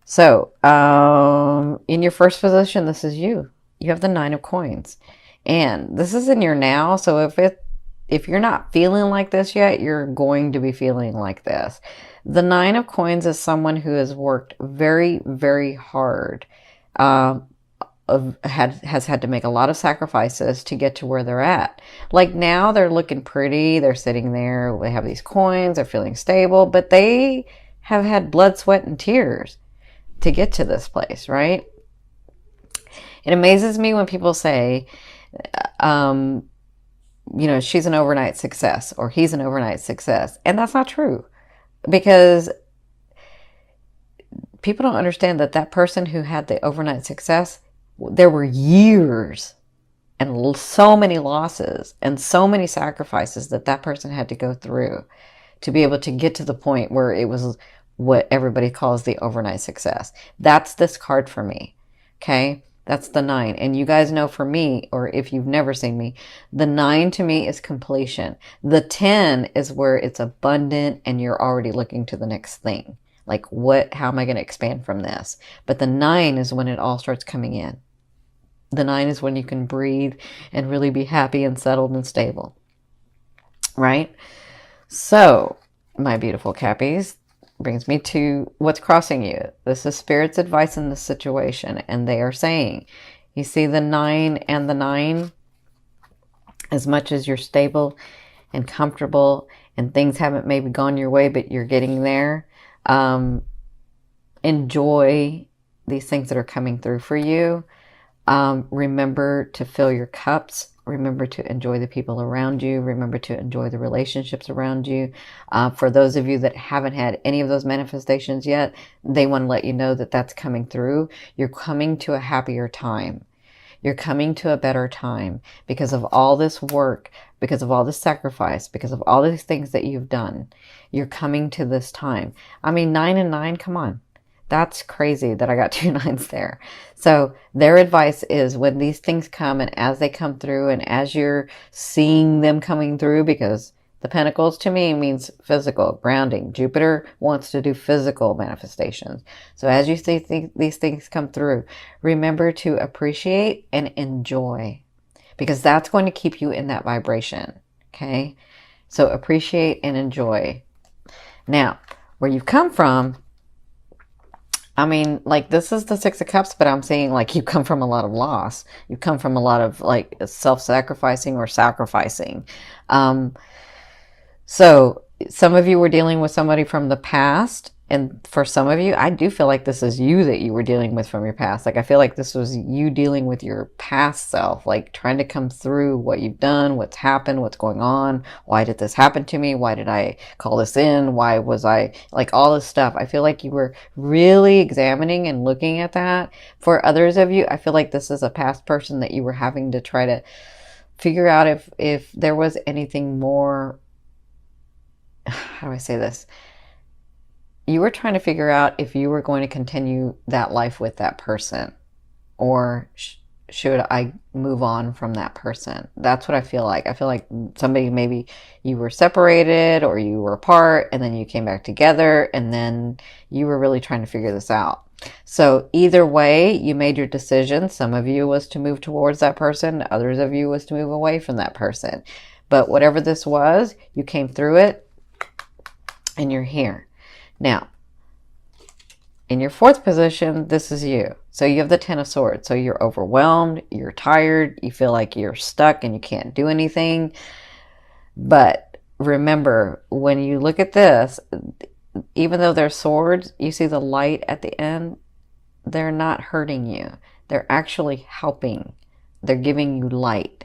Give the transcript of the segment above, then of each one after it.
So, in your first position, this is you. You have the Nine of Coins. And this is in your now. So if you're not feeling like this yet, you're going to be feeling like this. The Nine of Coins is someone who has worked very, very hard. Um, has had to make a lot of sacrifices to get to where they're at. Like now they're looking pretty, they're sitting there, they have these coins, they're feeling stable, but they have had blood, sweat, and tears to get to this place, right? It amazes me when people say, um, she's an overnight success or he's an overnight success. And that's not true because people don't understand that that person who had the overnight success, there were years and so many losses and so many sacrifices that that person had to go through to be able to get to the point where it was what everybody calls the overnight success. That's this card for me. Okay. That's the 9. And you guys know for me, or if you've never seen me, the 9 to me is completion. The 10 is where it's abundant and you're already looking to the next thing. Like how am I going to expand from this? But the 9 is when it all starts coming in. The 9 is when you can breathe and really be happy and settled and stable. Right? So, my beautiful Cappies, brings me to what's crossing you. This is Spirit's advice in this situation. And they are saying, you see the 9 and the 9, as much as you're stable and comfortable and things haven't maybe gone your way, but you're getting there, enjoy these things that are coming through for you. Remember to fill your cups. Remember to enjoy the people around you. Remember to enjoy the relationships around you. For those of you that haven't had any of those manifestations yet, they want to let you know that that's coming through. You're coming to a happier time. You're coming to a better time because of all this work, because of all this sacrifice, because of all these things that you've done. You're coming to this time. I mean, 9 and 9, come on. That's crazy that I got 2 9s there. So their advice is when these things come and as they come through and as you're seeing them coming through, because the Pentacles to me means physical, grounding. Jupiter wants to do physical manifestations. So as you see these things come through, remember to appreciate and enjoy because that's going to keep you in that vibration. Okay? So appreciate and enjoy. Now, where you've come from, I mean, like, this is the 6 of Cups, but I'm saying, like, you come from a lot of loss. You come from a lot of, like, self-sacrificing or sacrificing. So some of you were dealing with somebody from the past. And for some of you, I do feel like this is you that you were dealing with from your past. Like, I feel like this was you dealing with your past self, like trying to come through what you've done, what's happened, what's going on. Why did this happen to me? Why did I call this in? Why was I like all this stuff? I feel like you were really examining and looking at that. For others of you, I feel like this is a past person that you were having to try to figure out if there was anything more. How do I say this? You were trying to figure out if you were going to continue that life with that person or should I move on from that person? That's what I feel like. I feel like somebody, maybe you were separated or you were apart and then you came back together and then you were really trying to figure this out. So either way, you made your decision. Some of you was to move towards that person. Others of you was to move away from that person. But whatever this was, you came through it and you're here. Now, in your 4th position, this is you. So you have the 10 of Swords. So you're overwhelmed, you're tired, you feel like you're stuck and you can't do anything. But remember, when you look at this, even though they're swords, you see the light at the end, they're not hurting you. They're actually helping. They're giving you light.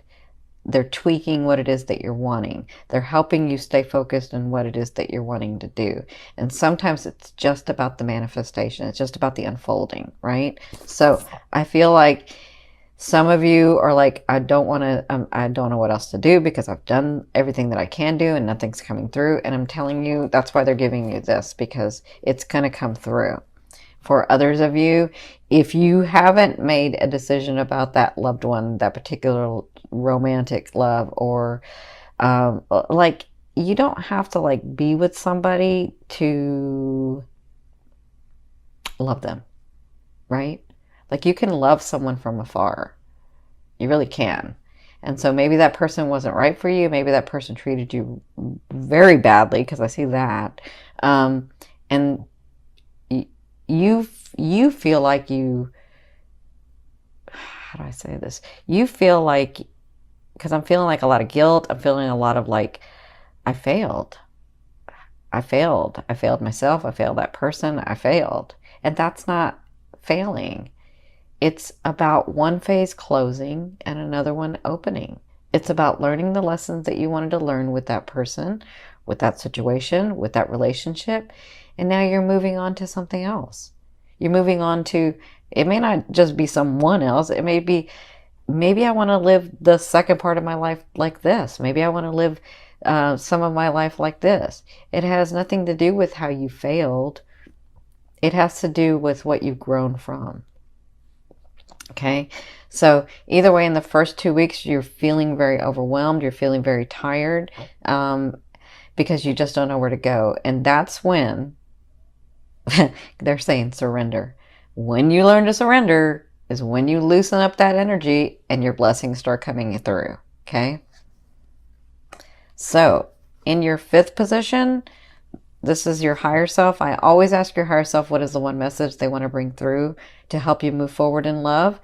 They're tweaking what it is that you're wanting. They're helping you stay focused on what it is that you're wanting to do. And sometimes it's just about the manifestation. It's just about the unfolding, right? So I feel like some of you are like, I don't know what else to do because I've done everything that I can do and nothing's coming through. And I'm telling you, that's why they're giving you this, because it's going to come through. For others of you, if you haven't made a decision about that loved one, that particular romantic love, or like, you don't have to like be with somebody to love them. right? Like you can love someone from afar. You really can. And so maybe that person wasn't right for you. Maybe that person treated you very badly, because I see that. And you feel like you, how do I say this? You feel like, because I'm feeling like a lot of guilt. I'm feeling a lot of like, I failed. I failed. I failed myself. I failed that person. I failed. And that's not failing. It's about one phase closing and another one opening. It's about learning the lessons that you wanted to learn with that person, with that situation, with that relationship. And now you're moving on to something else. You're moving on to, it may not just be someone else. It may be, maybe I want to live the second part of my life like this. Maybe I want to live some of my life like this. It has nothing to do with how you failed. It has to do with what you've grown from. Okay, so either way, in the first 2 weeks, you're feeling very overwhelmed. You're feeling very tired because you just don't know where to go. And that's when they're saying surrender. When you learn to surrender is when you loosen up that energy and your blessings start coming through. Okay, so in your 5th position, this is your higher self. I always ask your higher self what is the one message they want to bring through to help you move forward in love.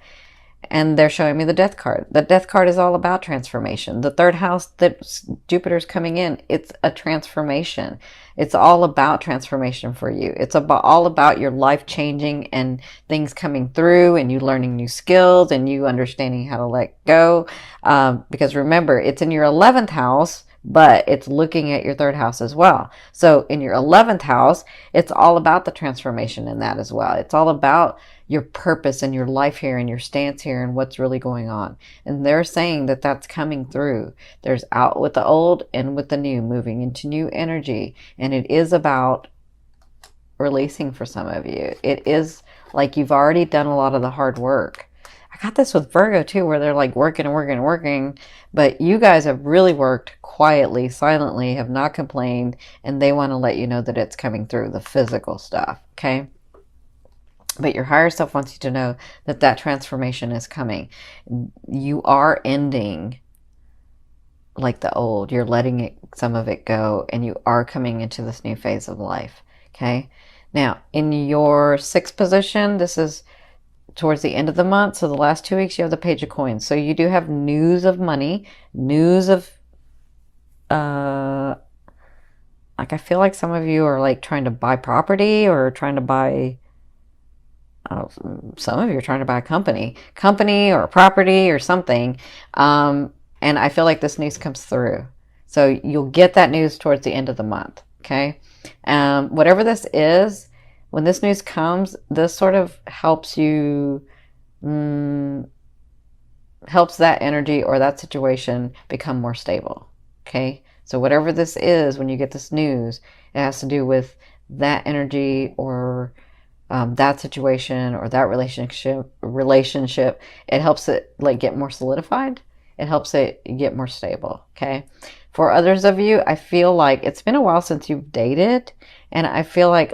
And they're showing me the Death card. The Death card is all about transformation. The 3rd house that Jupiter's coming in, it's a transformation. It's all about transformation for you. It's all about your life changing and things coming through and you learning new skills and you understanding how to let go. Because remember, it's in your 11th house, but it's looking at your 3rd house as well. So in your 11th house, it's all about the transformation in that as well. It's all about your purpose and your life here and your stance here and what's really going on. And they're saying that that's coming through. There's out with the old and with the new, moving into new energy. And it is about releasing for some of you. It is like you've already done a lot of the hard work. I got this with Virgo too, where they're like working and working and working, but you guys have really worked quietly, silently, have not complained, and they want to let you know that it's coming through, the physical stuff, okay? But your higher self wants you to know that that transformation is coming. You are ending like the old. You're letting some of it go, and you are coming into this new phase of life, okay? Now, in your 6th position, this is towards the end of the month. So the last 2 weeks, you have the Page of Coins. So you do have news of money, news of, like I feel like some of you are like trying to buy property or trying to buy, some of you are trying to buy a company or a property or something. And I feel like this news comes through. So you'll get that news towards the end of the month. Okay. Whatever this is, when this news comes, this sort of helps you, helps that energy or that situation become more stable. Okay. So whatever this is, when you get this news, it has to do with that energy or that situation or that relationship. It helps it like get more solidified. It helps it get more stable. Okay. For others of you, I feel like it's been a while since you've dated, and I feel like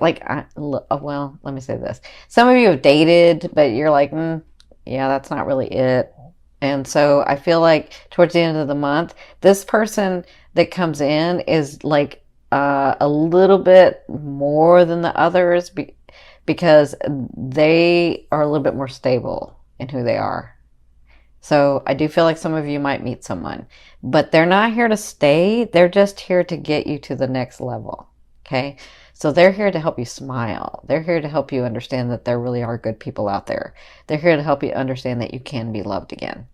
well, let me say this. Some of you have dated, but you're like, yeah, that's not really it. And so I feel like towards the end of the month, this person that comes in is like a little bit more than the others because they are a little bit more stable in who they are. So I do feel like some of you might meet someone, but they're not here to stay. They're just here to get you to the next level. Okay. So they're here to help you smile. They're here to help you understand that there really are good people out there. They're here to help you understand that you can be loved again.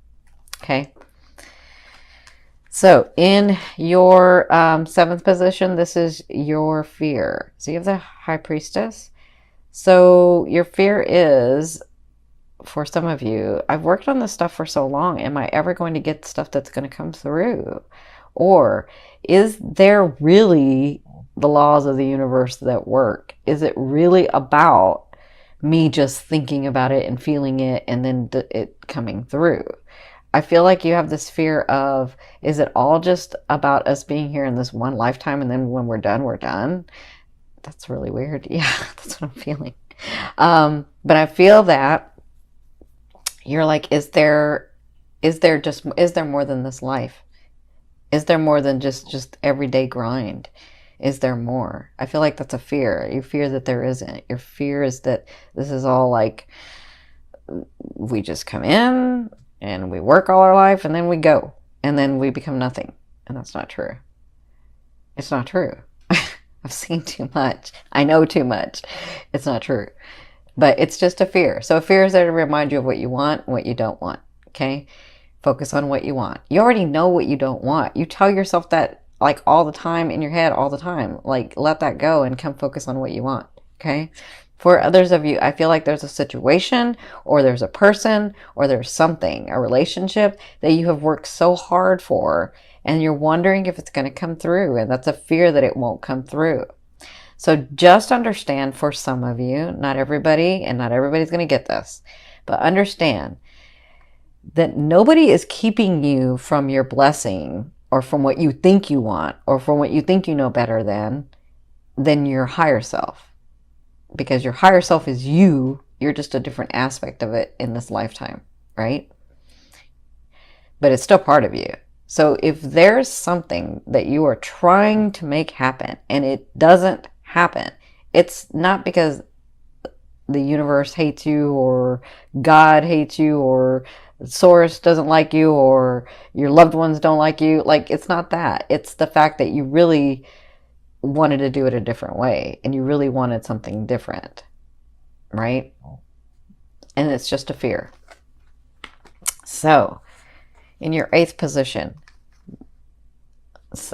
Okay. So in your 7th position, this is your fear. So you have the High Priestess. So your fear is, for some of you, I've worked on this stuff for so long. Am I ever going to get stuff that's going to come through? Or is there really the laws of the universe that work? Is it really about me just thinking about it and feeling it and then it coming through? I feel like you have this fear of, is it all just about us being here in this one lifetime and then when we're done, we're done? That's really weird. Yeah, that's what I'm feeling. But I feel that you're like, is there more than this life? Is there more than just everyday grind? Is there more? I feel like that's a fear. You fear that there isn't. Your fear is that this is all like, we just come in and we work all our life and then we go and then we become nothing. And that's not true. It's not true. I've seen too much. I know too much. It's not true. But it's just a fear. So a fear is there to remind you of what you want and what you don't want. Okay? Focus on what you want. You already know what you don't want. You tell yourself that like all the time in your head, all the time. Like, let that go and come focus on what you want. Okay? For others of you, I feel like there's a situation or there's a person or there's something, a relationship that you have worked so hard for and you're wondering if it's going to come through, and that's a fear that it won't come through. So just understand, for some of you, not everybody, and not everybody's going to get this, but understand that nobody is keeping you from your blessing or from what you think you want or from what you think you know better than your higher self. Because your higher self is you. You're just a different aspect of it in this lifetime, right? But it's still part of you. So if there's something that you are trying to make happen and it doesn't happen, it's not because the universe hates you or God hates you or Source doesn't like you or your loved ones don't like you. Like, it's not that. It's the fact that you really wanted to do it a different way and you really wanted something different, right? And it's just a fear. So in your 8th position,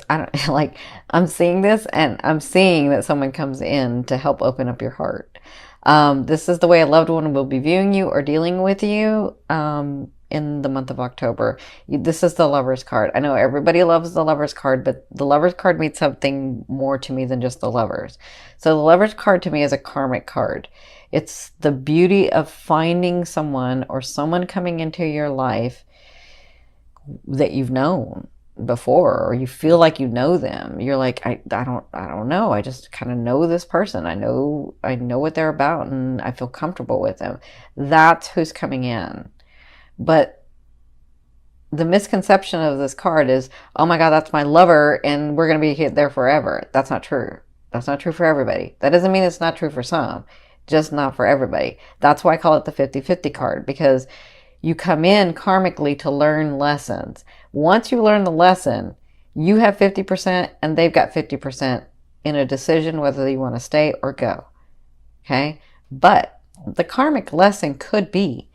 I don't like, I'm seeing this and I'm seeing that someone comes in to help open up your heart. This is the way a loved one will be viewing you or dealing with you in the month of October. This is the Lover's card. I know everybody loves the Lover's card, but the Lover's card means something more to me than just the Lovers. So the Lover's card to me is a karmic card. It's the beauty of finding someone or someone coming into your life that you've known before, or you feel like you know them. You're like, I don't know. I just kind of know this person. I know what they're about and I feel comfortable with them. That's who's coming in. But the misconception of this card is, oh my God, that's my lover and we're going to be there forever. That's not true. That's not true for everybody. That doesn't mean it's not true for some, just not for everybody. That's why I call it the 50-50 card, because you come in karmically to learn lessons. Once you learn the lesson, you have 50% and they've got 50% in a decision whether you want to stay or go. Okay? But the karmic lesson could be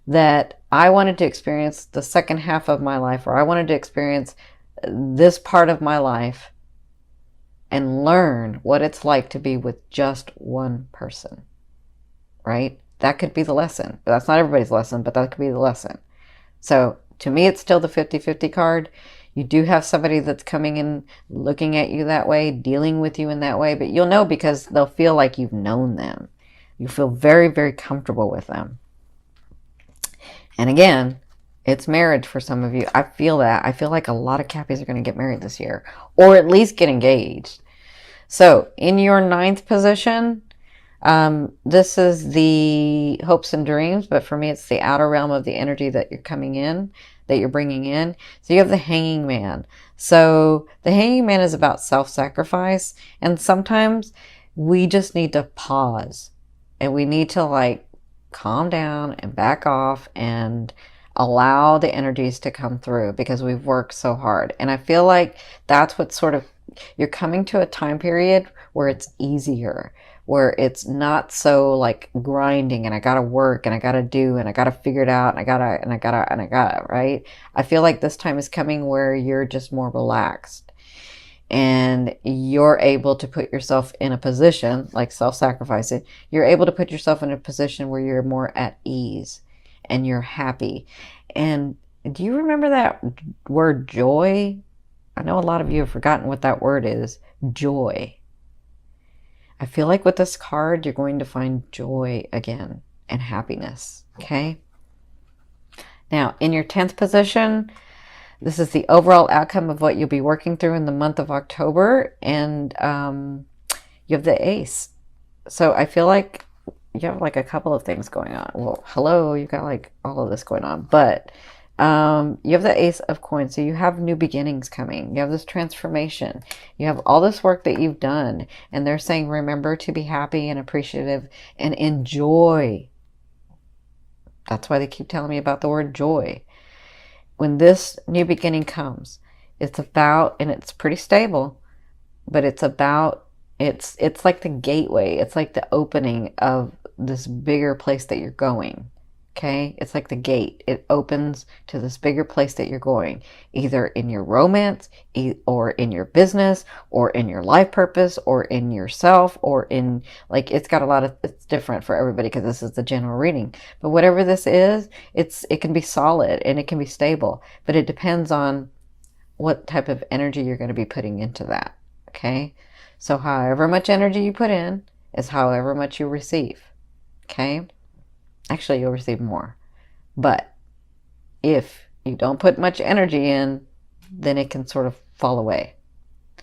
that I wanted to experience the second half of my life, or I wanted to experience this part of my life and learn what it's like to be with just one person, right? That could be the lesson. That's not everybody's lesson, but that could be the lesson. So to me, it's still the 50-50 card. You do have somebody that's coming in, looking at you that way, dealing with you in that way, but you'll know because they'll feel like you've known them. You feel very, very comfortable with them. And again, it's marriage for some of you. I feel that. I feel like a lot of Cappies are going to get married this year, or at least get engaged. So in your 9th position, this is the hopes and dreams, but for me, it's the outer realm of the energy that you're coming in, that you're bringing in. So you have the Hanging Man. So the Hanging Man is about self-sacrifice. And sometimes we just need to pause and we need to like calm down and back off and allow the energies to come through because we've worked so hard. And I feel like that's what sort of, you're coming to a time period where it's easier, where it's not so like grinding and I gotta work and I gotta do and I gotta figure it out and I gotta, right? I feel like this time is coming where you're just more relaxed and you're able to put yourself in a position, like self-sacrificing, you're able to put yourself in a position where you're more at ease and you're happy. And do you remember that word joy? I know a lot of you have forgotten what that word is. Joy. I feel like with this card, you're going to find joy again and happiness. Okay. Now, in your 10th position, this is the overall outcome of what you'll be working through in the month of October. And you have the Ace. So I feel like you have like a couple of things going on. Well, hello, you got like all of this going on, but you have the Ace of Coins, so you have new beginnings coming. You have this transformation. You have all this work that you've done, and they're saying, remember to be happy and appreciative and enjoy. That's why they keep telling me about the word joy. When this new beginning comes, it's about, and it's pretty stable, but it's about, it's like the gateway. It's like the opening of this bigger place that you're going. Okay? It's like the gate. It opens to this bigger place that you're going, either in your romance, or in your business, or in your life purpose, or in yourself, or in, like, it's got a lot of, it's different for everybody because this is the general reading. But whatever this is, it can be solid and it can be stable, but it depends on what type of energy you're going to be putting into that. Okay? So however much energy you put in is however much you receive. Okay? Actually, you'll receive more. But if you don't put much energy in, then it can sort of fall away.